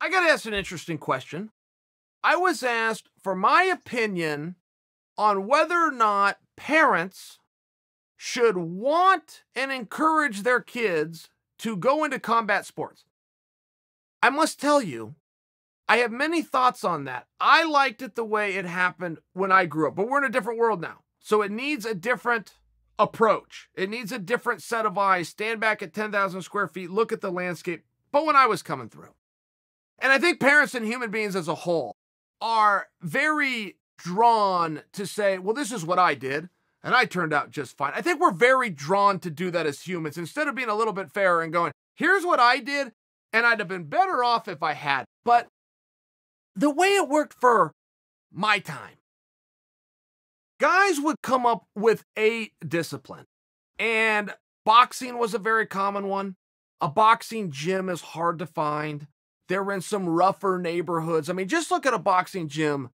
I got to ask an interesting question. I was asked for my opinion on whether or not parents should want and encourage their kids to go into combat sports. I must tell you, I have many thoughts on that. I liked it the way it happened when I grew up, but we're in a different world now. So it needs a different approach. It needs a different set of eyes. Stand back at 10,000 square feet, look at the landscape. But when I was coming through, and I think parents and human beings as a whole are very drawn to say, well, this is what I did, and I turned out just fine. I think we're very drawn to do that as humans, instead of being a little bit fairer and going, here's what I did, and I'd have been better off if I had. But the way it worked for my time, guys would come up with a discipline, and boxing was a very common one. A boxing gym is hard to find. They're in some rougher neighborhoods. I mean, just look at a boxing gym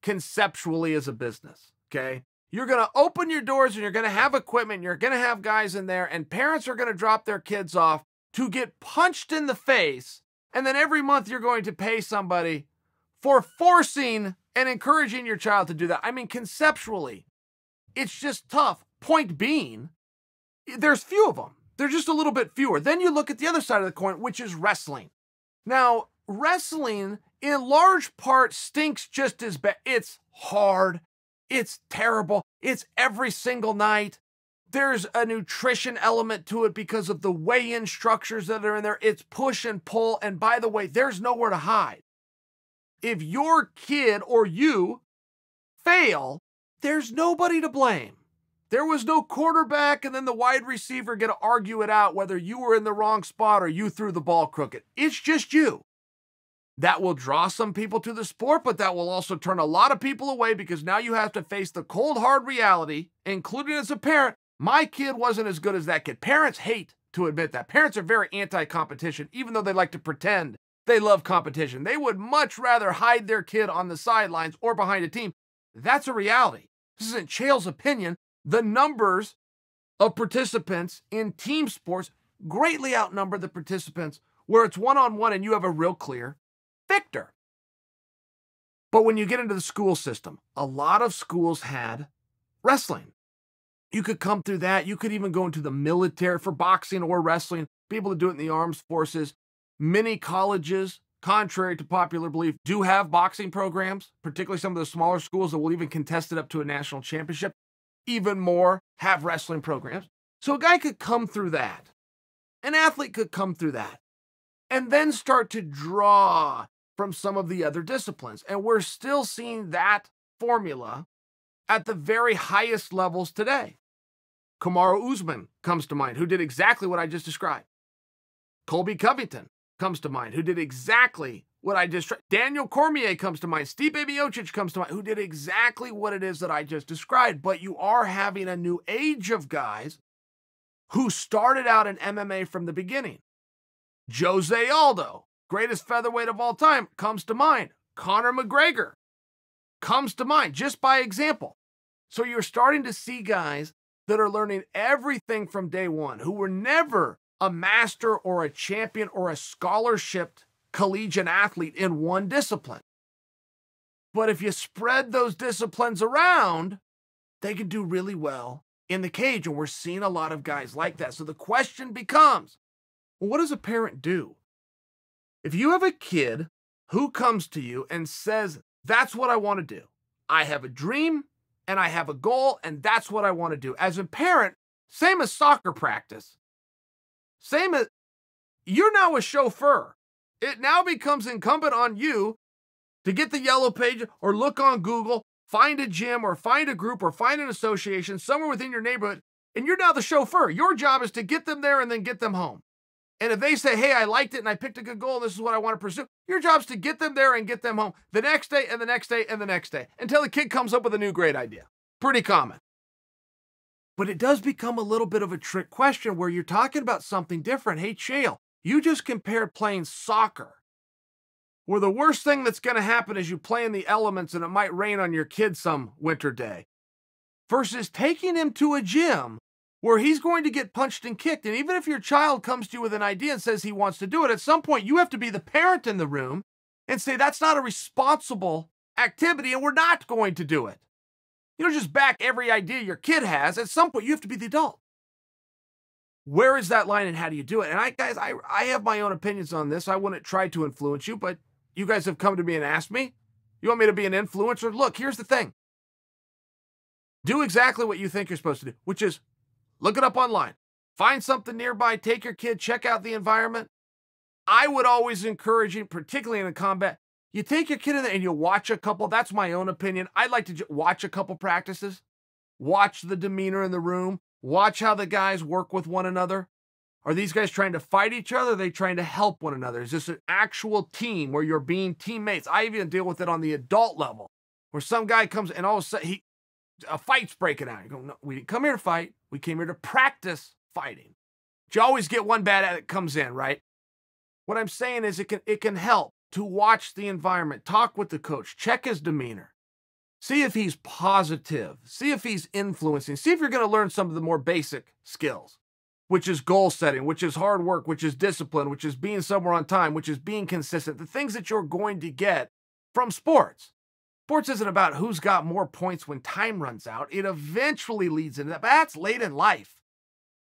conceptually as a business, okay? You're going to open your doors and you're going to have equipment. You're going to have guys in there, and parents are going to drop their kids off to get punched in the face. And then every month you're going to pay somebody for forcing and encouraging your child to do that. I mean, conceptually, it's just tough. Point being, there's few of them. They're just a little bit fewer. Then you look at the other side of the coin, which is wrestling. Now, wrestling in large part stinks just as bad. It's hard. It's terrible. It's every single night. There's a nutrition element to it because of the weigh-in structures that are in there. It's push and pull. And by the way, there's nowhere to hide. If your kid or you fail, there's nobody to blame. There was no quarterback and then the wide receiver get to argue it out whether you were in the wrong spot or you threw the ball crooked. It's just you. That will draw some people to the sport, but that will also turn a lot of people away because now you have to face the cold, hard reality, including as a parent. My kid wasn't as good as that kid. Parents hate to admit that. Parents are very anti-competition, even though they like to pretend they love competition. They would much rather hide their kid on the sidelines or behind a team. That's a reality. This isn't Chael's opinion. The numbers of participants in team sports greatly outnumber the participants where it's one-on-one and you have a real clear victor. But when you get into the school system, a lot of schools had wrestling. You could come through that. You could even go into the military for boxing or wrestling, be able to do it in the armed forces. Many colleges, contrary to popular belief, do have boxing programs, particularly some of the smaller schools that will even contest it up to a national championship. Even more have wrestling programs. So a guy could come through that. An athlete could come through that and then start to draw from some of the other disciplines. And we're still seeing that formula at the very highest levels today. Kamaru Usman comes to mind, who did exactly what I just described. Colby Covington comes to mind, who did exactly what I just described. Daniel Cormier comes to mind. Stipe Miocic comes to mind, who did exactly what it is that I just described. But you are having a new age of guys who started out in MMA from the beginning. Jose Aldo, greatest featherweight of all time, comes to mind. Conor McGregor comes to mind, just by example. So you're starting to see guys that are learning everything from day one, who were never a master or a champion or a scholarship collegiate athlete in one discipline. But if you spread those disciplines around, they can do really well in the cage. And we're seeing a lot of guys like that. So the question becomes, well, what does a parent do? If you have a kid who comes to you and says, that's what I want to do. I have a dream and I have a goal and that's what I want to do. As a parent, same as soccer practice, same as you're now a chauffeur. It now becomes incumbent on you to get the yellow page or look on Google, find a gym or find a group or find an association somewhere within your neighborhood, and you're now the chauffeur. Your job is to get them there and then get them home. And if they say, hey, I liked it and I picked a good goal, this is what I want to pursue, your job's to get them there and get them home the next day and the next day and the next day until the kid comes up with a new great idea. Pretty common. But it does become a little bit of a trick question where you're talking about something different. Hey, Chael, you just compared playing soccer, where the worst thing that's going to happen is you play in the elements and it might rain on your kid some winter day, versus taking him to a gym where he's going to get punched and kicked. And even if your child comes to you with an idea and says he wants to do it, at some point you have to be the parent in the room and say that's not a responsible activity and we're not going to do it. You don't just back every idea your kid has. At some point you have to be the adult. Where is that line and how do you do it? And I have my own opinions on this. I wouldn't try to influence you, but you guys have come to me and asked me, you want me to be an influencer? Look, here's the thing. Do exactly what you think you're supposed to do, which is look it up online. Find something nearby, take your kid, check out the environment. I would always encourage you, particularly in a combat, you take your kid in there and you watch a couple. That's my own opinion. I'd like to watch a couple practices, watch the demeanor in the room, watch how the guys work with one another. Are these guys trying to fight each other? Are they trying to help one another? Is this an actual team where you're being teammates? I even deal with it on the adult level, where some guy comes and all of a sudden a fight's breaking out. You go, no, we didn't come here to fight. We came here to practice fighting. But you always get one bad at it comes in, right? What I'm saying is it can help to watch the environment, talk with the coach, check his demeanor, see if he's positive, see if he's influencing, see if you're going to learn some of the more basic skills, which is goal setting, which is hard work, which is discipline, which is being somewhere on time, which is being consistent, the things that you're going to get from sports. Sports isn't about who's got more points when time runs out. It eventually leads into that, but that's late in life.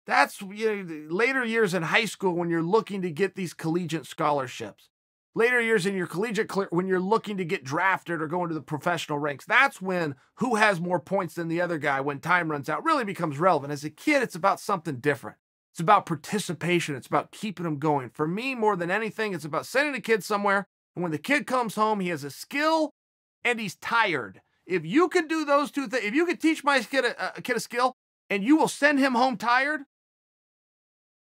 That's later years in high school when you're looking to get these collegiate scholarships. Later years in your collegiate career when you're looking to get drafted or go into the professional ranks. That's when who has more points than the other guy when time runs out really becomes relevant. As a kid, it's about something different. It's about participation. It's about keeping them going. For me, more than anything, it's about sending a kid somewhere, and when the kid comes home, he has a skill and he's tired. If you could do those two things, if you could teach my kid a skill and you will send him home tired,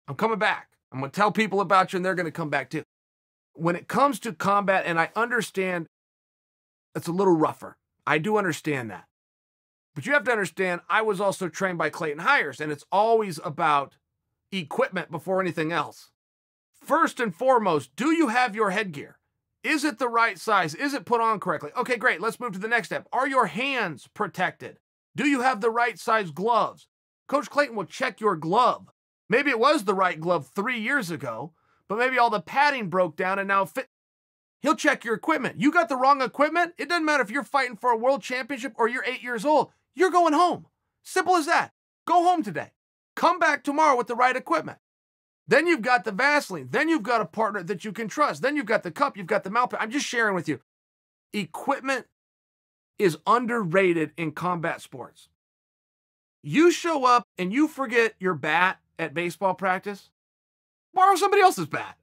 I'm coming back. I'm going to tell people about you and they're going to come back too. When it comes to combat, and I understand it's a little rougher. I do understand that. But you have to understand, I was also trained by Clayton Hires, and it's always about equipment before anything else. First and foremost, do you have your headgear? Is it the right size? Is it put on correctly? Okay, great. Let's move to the next step. Are your hands protected? Do you have the right size gloves? Coach Clayton will check your glove. Maybe it was the right glove 3 years ago, but maybe all the padding broke down and now fit. He'll check your equipment. You got the wrong equipment. It doesn't matter if you're fighting for a world championship or you're 8 years old. You're going home. Simple as that. Go home today. Come back tomorrow with the right equipment. Then you've got the Vaseline. Then you've got a partner that you can trust. Then you've got the cup. You've got the mouthpiece. I'm just sharing with you. Equipment is underrated in combat sports. You show up and you forget your bat at baseball practice, borrow somebody else's bat.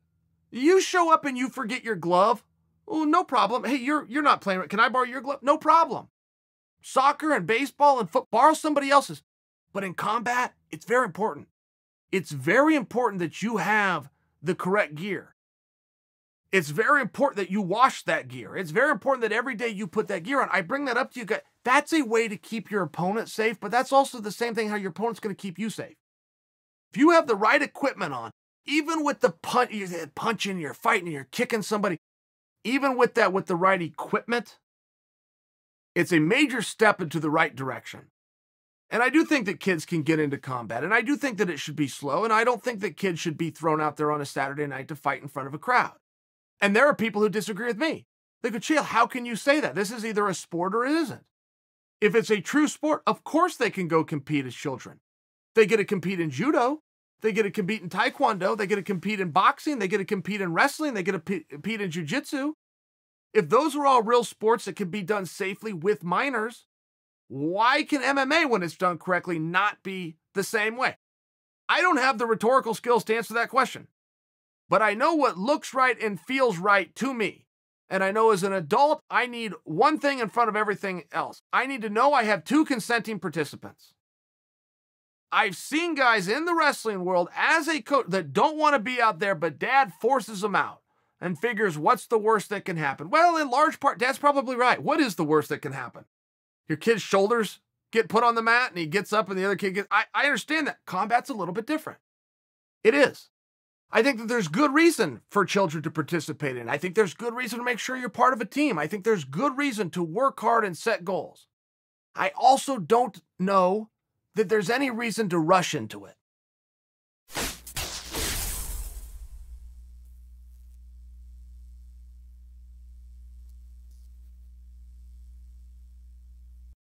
You show up and you forget your glove, oh, no problem. Hey, you're not playing. Can I borrow your glove? No problem. Soccer and baseball and football, borrow somebody else's. But in combat, it's very important. It's very important that you have the correct gear. It's very important that you wash that gear. It's very important that every day you put that gear on. I bring that up to you guys. That's a way to keep your opponent safe, but that's also the same thing how your opponent's going to keep you safe. If you have the right equipment on, even with the punching, you're fighting, you're kicking somebody, even with that, with the right equipment, it's a major step into the right direction. And I do think that kids can get into combat, and I do think that it should be slow, and I don't think that kids should be thrown out there on a Saturday night to fight in front of a crowd. And there are people who disagree with me. They go, Chael, how can you say that? This is either a sport or it isn't. If it's a true sport, of course they can go compete as children. They get to compete in judo. They get to compete in taekwondo. They get to compete in boxing. They get to compete in wrestling. They get to compete in jiu-jitsu. If those are all real sports that can be done safely with minors, why can MMA, when it's done correctly, not be the same way? I don't have the rhetorical skills to answer that question, but I know what looks right and feels right to me. And I know as an adult, I need one thing in front of everything else. I need to know I have 2 consenting participants. I've seen guys in the wrestling world as a coach that don't want to be out there, but dad forces them out and figures what's the worst that can happen. Well, in large part, dad's probably right. What is the worst that can happen? Your kid's shoulders get put on the mat and he gets up and the other kid gets... I understand that. Combat's a little bit different. It is. I think that there's good reason for children to participate in. I think there's good reason to make sure you're part of a team. I think there's good reason to work hard and set goals. I also don't know that there's any reason to rush into it.